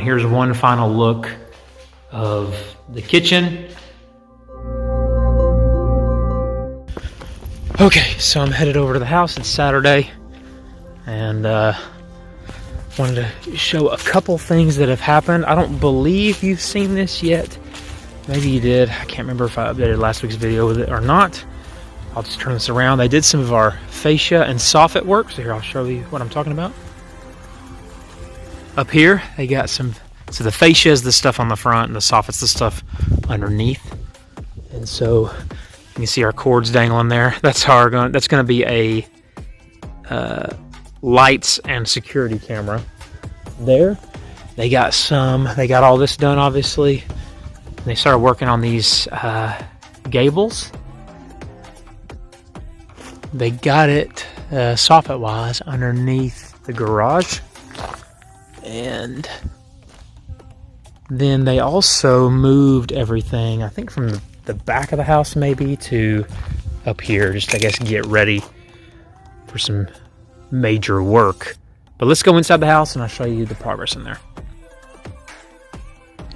and here's one final look of the kitchen. Okay, so I'm headed over to the house. It's Saturday, and wanted to show a couple things that have happened. I don't believe you've seen this yet. Maybe you did. I can't remember if I updated last week's video with it or not. I'll just turn this around. They did some of our fascia and soffit work, so here I'll show you what I'm talking about. Up here, they got some, so the fascia is the stuff on the front, and the soffit's the stuff underneath. And so you can see our cords dangling there. That's going to be a lights and security camera there. They got all this done, obviously. They started working on these gables. They got it soffit wise underneath the garage, and then they also moved everything, I think from the back of the house maybe to up here, just I guess get ready for some major work. But let's go inside the house and I'll show you the progress in there.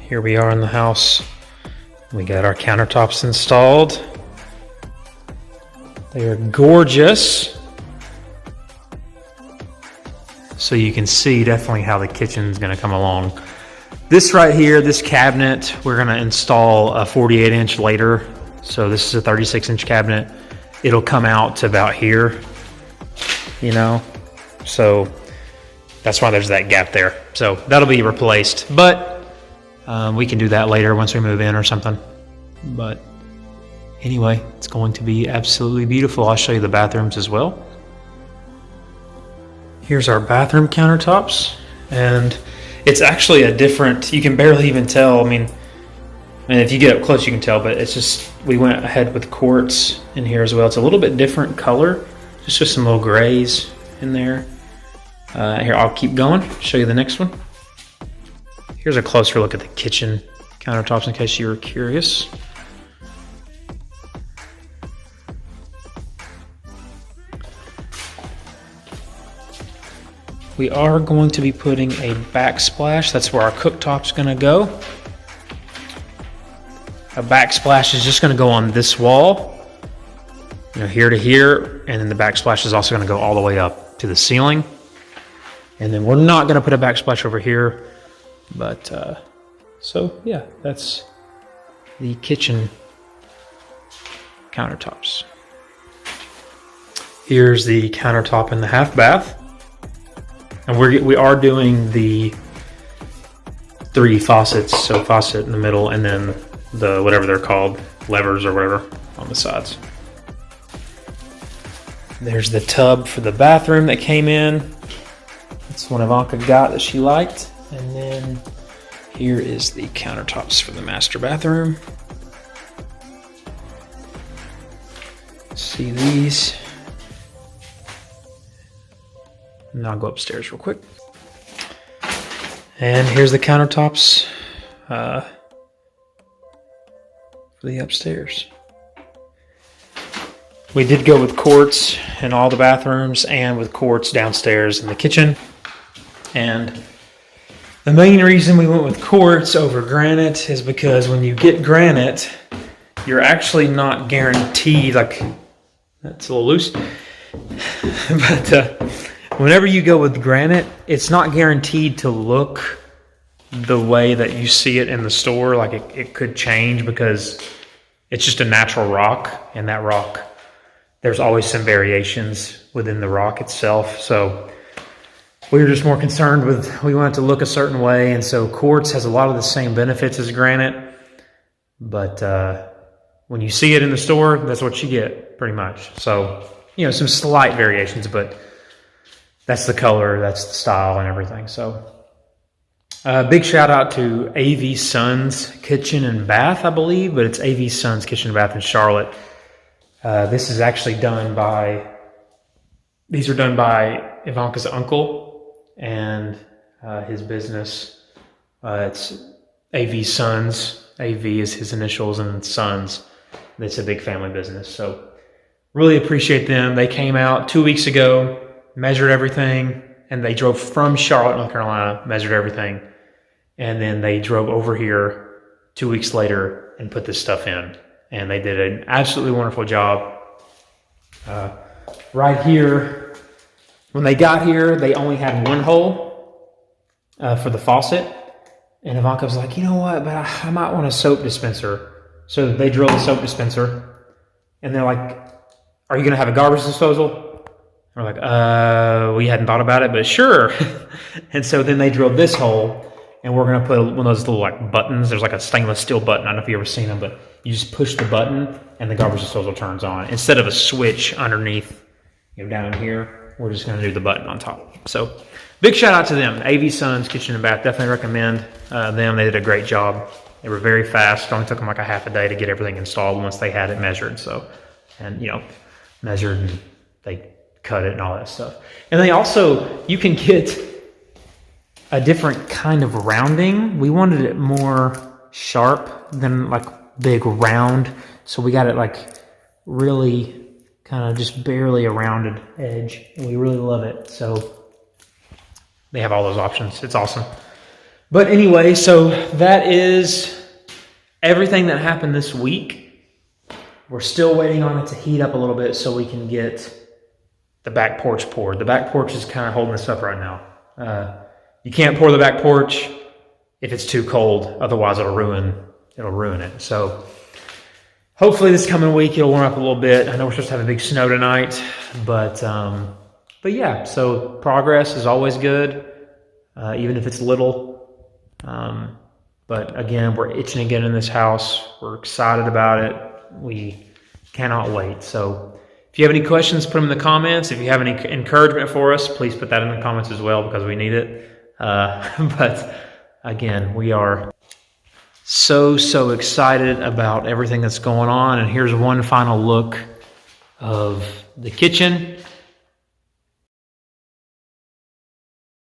Here we are in the house. We got our countertops installed. They are gorgeous. So you can see definitely how the kitchen's gonna come along. This right here, this cabinet, we're gonna install a 48-inch later. So this is a 36-inch cabinet. It'll come out to about here, you know? So that's why there's that gap there. So that'll be replaced, but we can do that later once we move in or something. But anyway, it's going to be absolutely beautiful. I'll show you the bathrooms as well. Here's our bathroom countertops, and it's actually a different, you can barely even tell. I mean, if you get up close you can tell, but it's just, we went ahead with quartz in here as well. It's a little bit different color, just some little grays in there. Here, I'll keep going, show you the next one. Here's a closer look at the kitchen countertops in case you were curious. We are going to be putting a backsplash. That's where our cooktop's gonna go. A backsplash is just gonna go on this wall, you know, here to here, and then the backsplash is also gonna go all the way up to the ceiling. And then we're not gonna put a backsplash over here, but so yeah, that's the kitchen countertops. Here's the countertop in the half bath. And we are doing the 3 faucets, so faucet in the middle and then the whatever they're called, levers or whatever on the sides. There's the tub for the bathroom that came in. That's one Ivanka got that she liked. And then here is the countertops for the master bathroom. See these. And I'll go upstairs real quick. And here's the countertops for the upstairs. We did go with quartz in all the bathrooms and with quartz downstairs in the kitchen. And the main reason we went with quartz over granite is because when you get granite, you're actually not guaranteed, like, that's a little loose, but whenever you go with granite, it's not guaranteed to look the way that you see it in the store. Like it could change because it's just a natural rock, and that rock, there's always some variations within the rock itself. So we were just more concerned with, we wanted to look a certain way, and so quartz has a lot of the same benefits as granite, but when you see it in the store, that's what you get pretty much. So, you know, some slight variations, but that's the color, that's the style and everything. So big shout out to AV Sons Kitchen and Bath, I believe, but it's AV Sons Kitchen and Bath in Charlotte. This is actually done by, these are done by Ivanka's uncle and his business. It's AV Sons. AV is his initials, and Sons. It's a big family business. So really appreciate them. They came out 2 weeks ago, measured everything, and they drove from Charlotte, North Carolina, measured everything, And then they drove over here 2 weeks later and put this stuff in. And they did an absolutely wonderful job. Right here, when they got here, they only had one hole for the faucet. And Ivanka was like, you know what, but I might want a soap dispenser. So they drilled a soap dispenser. And they're like, are you going to have a garbage disposal? We're like, we hadn't thought about it, but sure. And so then they drilled this hole, and we're going to put one of those little like buttons. There's like a stainless steel button. I don't know if you've ever seen them, but you just push the button and the garbage disposal turns on. Instead of a switch underneath, down here, we're just going to do the button on top. So big shout out to them. AV Sons Kitchen and Bath. Definitely recommend them. They did a great job. They were very fast. It only took them like a half a day to get everything installed once they had it measured. So, and measured, and they cut it and all that stuff. And they also, you can get a different kind of rounding. We wanted it more sharp than like big round. So we got it like really kind of just barely a rounded edge. And we really love it. So they have all those options. It's awesome. But anyway, so that is everything that happened this week. We're still waiting on it to heat up a little bit so we can get the back porch poured. The back porch is kind of holding us up right now. You can't pour the back porch if it's too cold. Otherwise, it'll ruin it. So hopefully this coming week it'll warm up a little bit. I know we're supposed to have a big snow tonight, but yeah. So progress is always good, even if it's little. But again, we're itching to get in this house. We're excited about it. We cannot wait. So if you have any questions, put them in the comments. If you have any encouragement for us, please put that in the comments as well, because we need it. But again, we are so excited about everything that's going on. And here's one final look of the kitchen.